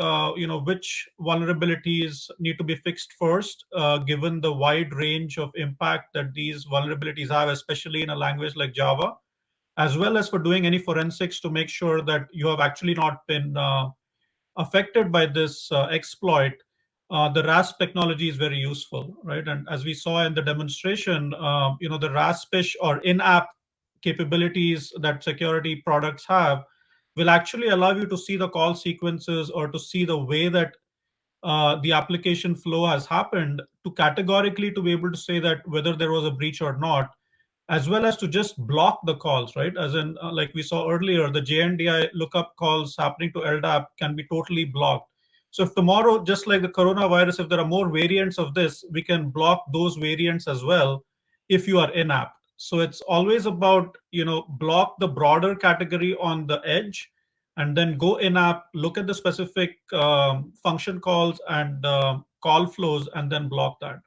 which vulnerabilities need to be fixed first, given the wide range of impact that these vulnerabilities have, especially in a language like Java, as well as for doing any forensics to make sure that you have actually not been affected by this exploit. the RASP technology is very useful, right? And as we saw in the demonstration, the RASP-ish or in-app capabilities that security products have will actually allow you to see the call sequences or to see the way that the application flow has happened, to categorically to be able to say that whether there was a breach or not, as well as to just block the calls, right? As in, like we saw earlier, the JNDI lookup calls happening to LDAP can be totally blocked. So if tomorrow, just like the coronavirus, if there are more variants of this, we can block those variants as well if you are in-app. So it's always about, block the broader category on the edge, and then go in-app, look at the specific function calls and call flows, and then block that.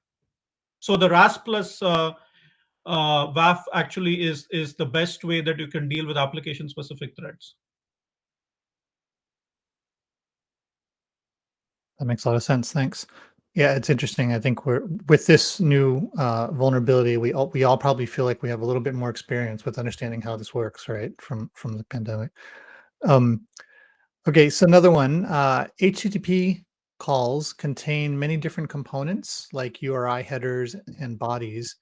So the RAS plus WAF actually is the best way that you can deal with application-specific threats. That makes a lot of sense. Thanks. Yeah, it's interesting. I think we're with this new vulnerability, we all probably feel like we have a little bit more experience with understanding how this works, right? From the pandemic. Okay, so another one. HTTP calls contain many different components like URI headers and bodies.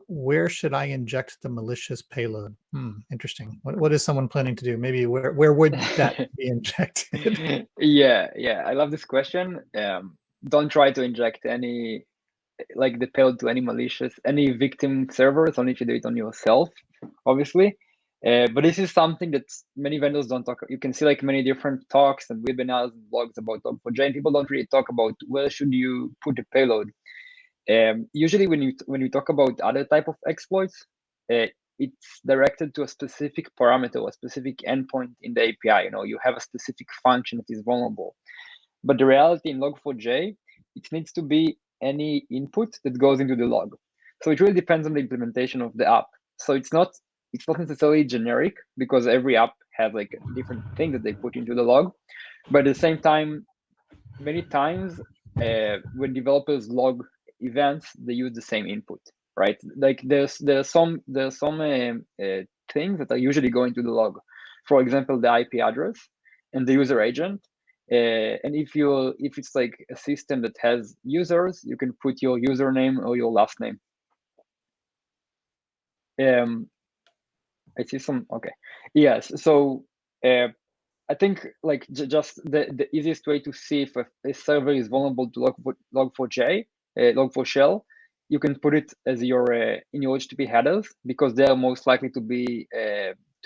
Where should I inject the malicious payload? Interesting. What is someone planning to do? Maybe where would that be injected? Yeah, I love this question. Don't try to inject any the payload to any victim servers, only if you do it on yourself, obviously. But this is something that many vendors don't talk. You can see many different talks and webinars and blogs about Log4j, and people don't really talk about where should you put the payload. Usually when you talk about other type of exploits, it's directed to a specific parameter, a specific endpoint in the API. You have a specific function that is vulnerable. But the reality in Log4j, it needs to be any input that goes into the log. So it really depends on the implementation of the app. So it's not necessarily generic, because every app has a different thing that they put into the log. But at the same time, many times when developers log events, they use the same input, right? There's some things that are usually going to the log. For example, the IP address and the user agent. And if it's a system that has users, you can put your username or your last name. I see some. Okay. Yes. So I think just the easiest way to see if a server is vulnerable to Log4j, Log4shell, you can put it as in your HTTP headers, because they are most likely to be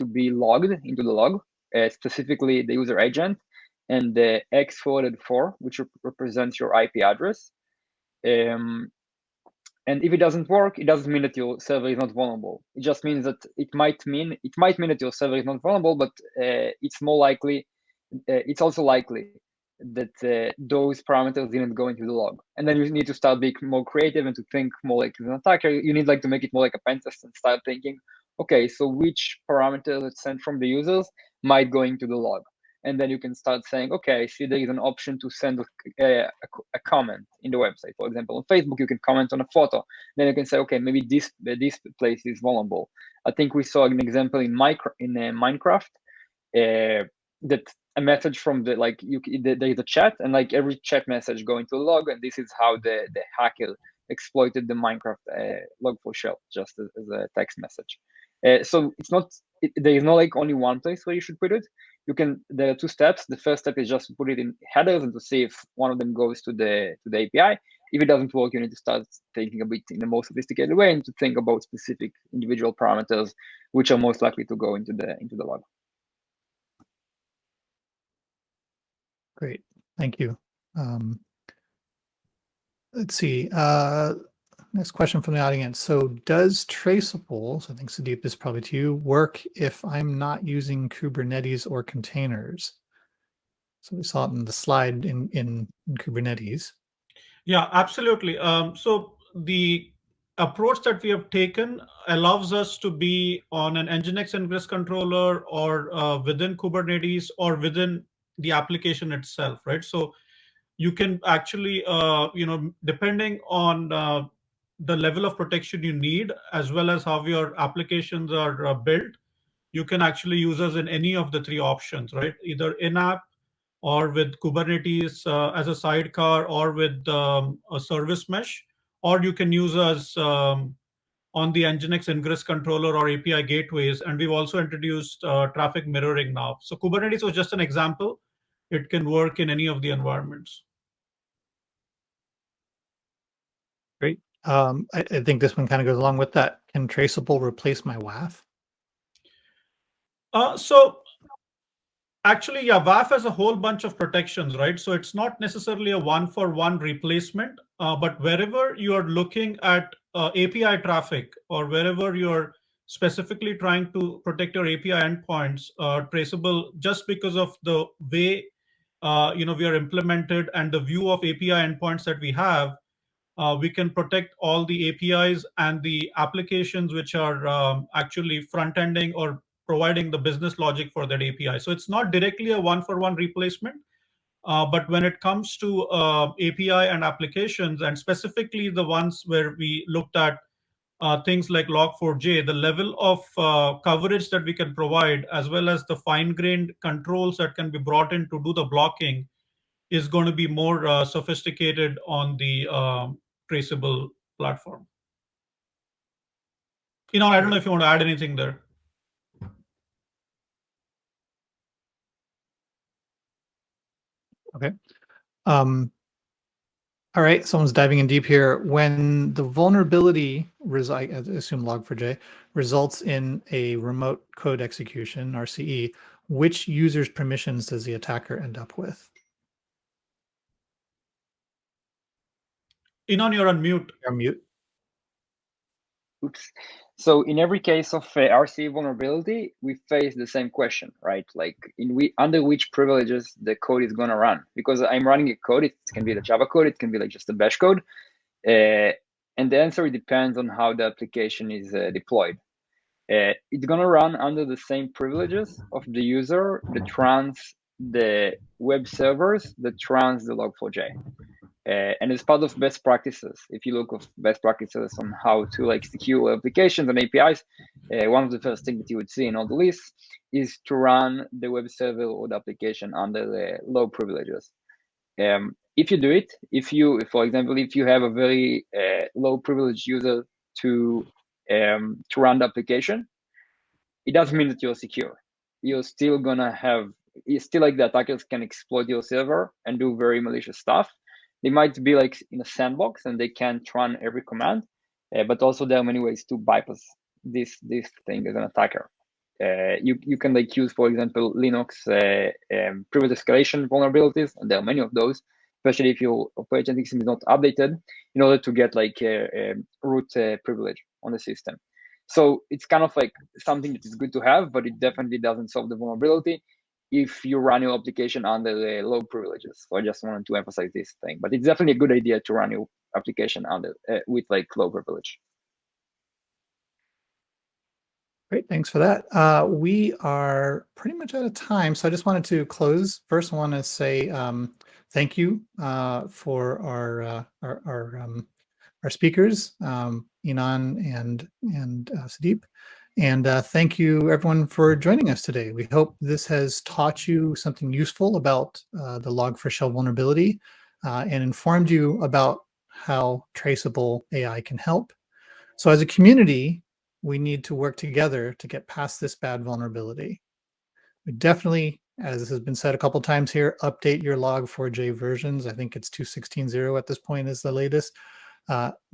logged into the log, specifically the user agent and the x404, which represents your IP address. And if it doesn't work, it doesn't mean that your server is not vulnerable. It just means that it might mean that your server is not vulnerable, but it's more likely, it's also likely that those parameters didn't go into the log. And then you need to start being more creative and to think more like an attacker. You need to make it more like a pen test and start thinking, okay, so which parameter that's sent from the users might go into the log? And then you can start saying, okay, I see there is an option to send a comment in the website. For example, on Facebook, you can comment on a photo. Then you can say, okay, maybe this place is vulnerable. I think we saw an example in Minecraft that a message from there is a chat, and every chat message going to a log, and this is how the hacker exploited the Minecraft Log4shell just as a text message. So it's not, there is no only one place where you should put it. There are two steps. The first step is just to put it in headers and to see if one of them goes to the API. If it doesn't work, you need to start thinking a bit in a more sophisticated way and to think about specific individual parameters which are most likely to go into the log. Great, thank you. Let's see. Next question from the audience. So does Traceables, I think Sudeep, this is probably to you, work if I'm not using Kubernetes or containers? So we saw it in the slide in Kubernetes. Yeah, absolutely. So the approach that we have taken allows us to be on an Nginx ingress controller or within Kubernetes or within the application itself, right? So you can actually, depending on the level of protection you need, as well as how your applications are built, you can actually use us in any of the three options, right? Either in-app, or with Kubernetes as a sidecar, or with a service mesh, or you can use us on the Nginx ingress controller or API gateways. And we've also introduced traffic mirroring now. So Kubernetes was just an example. It can work in any of the environments. Great. I think this one kind of goes along with that. Can Traceable replace my WAF? So actually, yeah, WAF has a whole bunch of protections, right? So it's not necessarily a one-for-one replacement, but wherever you are looking at API traffic, or wherever you're specifically trying to protect your API endpoints, Traceable, just because of the way we are implemented and the view of API endpoints that we have, we can protect all the APIs and the applications which are actually front-ending or providing the business logic for that API. So it's not directly a one-for-one replacement, but when it comes to API and applications, and specifically the ones where we looked at things like Log4j, the level of coverage that we can provide, as well as the fine-grained controls that can be brought in to do the blocking, is going to be more sophisticated on the Traceable platform. I don't know if you want to add anything there. Okay. All right, someone's diving in deep here. When the vulnerability, I assume Log4j, results in a remote code execution, RCE, which user's permissions does the attacker end up with? Inon, you're on mute. You're on mute. Oops. So in every case of RCE vulnerability, we face the same question, right? Like under which privileges the code is going to run. Because I'm running a code, it can be the Java code, it can be like just a bash code. And the answer depends on how the application is deployed. It's going to run under the same privileges of the user that runs the web servers, that runs the Log4j. And it's part of best practices. If you look at best practices on how to secure applications and APIs, one of the first things that you would see in all the lists is to run the web server or the application under the low privileges. If you do it, for example, if you have a very low privilege user to run the application, it doesn't mean that you're secure. You're still gonna it's still the attackers can exploit your server and do very malicious stuff. They might be in a sandbox and they can't run every command, but also there are many ways to bypass this thing as an attacker. You can use, for example, Linux privilege escalation vulnerabilities, and there are many of those, especially if your operating system is not updated, in order to get root privilege on the system. So it's kind of something that is good to have, but it definitely doesn't solve the vulnerability if you run your application under the low privileges. So I just wanted to emphasize this thing, but it's definitely a good idea to run your application under with low privilege. Great, thanks for that. We are pretty much out of time, so I just wanted to close. First, I want to say thank you for our speakers, Inon and Sudeep. And thank you everyone for joining us today. We hope this has taught you something useful about the Log4shell vulnerability and informed you about how Traceable AI can help. So as a community, we need to work together to get past this bad vulnerability. We definitely, as has been said a couple times here, update your Log4j versions. I think it's 2.16.0 at this point is the latest.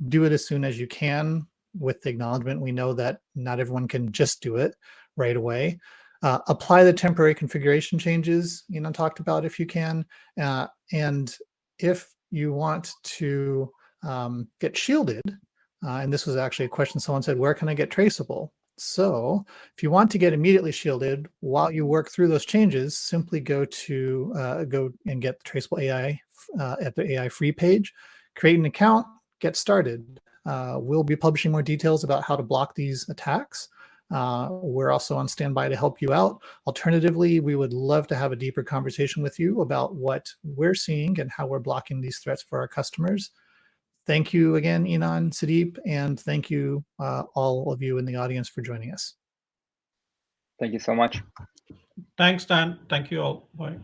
Do it as soon as you can, with the acknowledgement we know that not everyone can just do it right away. Apply the temporary configuration changes talked about if you can. And if you want to get shielded, and this was actually a question someone said, where can I get Traceable? So if you want to get immediately shielded while you work through those changes, simply go and get the Traceable AI at the AI free page, create an account, get started. We'll be publishing more details about how to block these attacks. We're also on standby to help you out. Alternatively, we would love to have a deeper conversation with you about what we're seeing and how we're blocking these threats for our customers. Thank you again, Inon, Sudeep, and thank you all of you in the audience for joining us. Thank you so much. Thanks, Dan. Thank you all. Bye.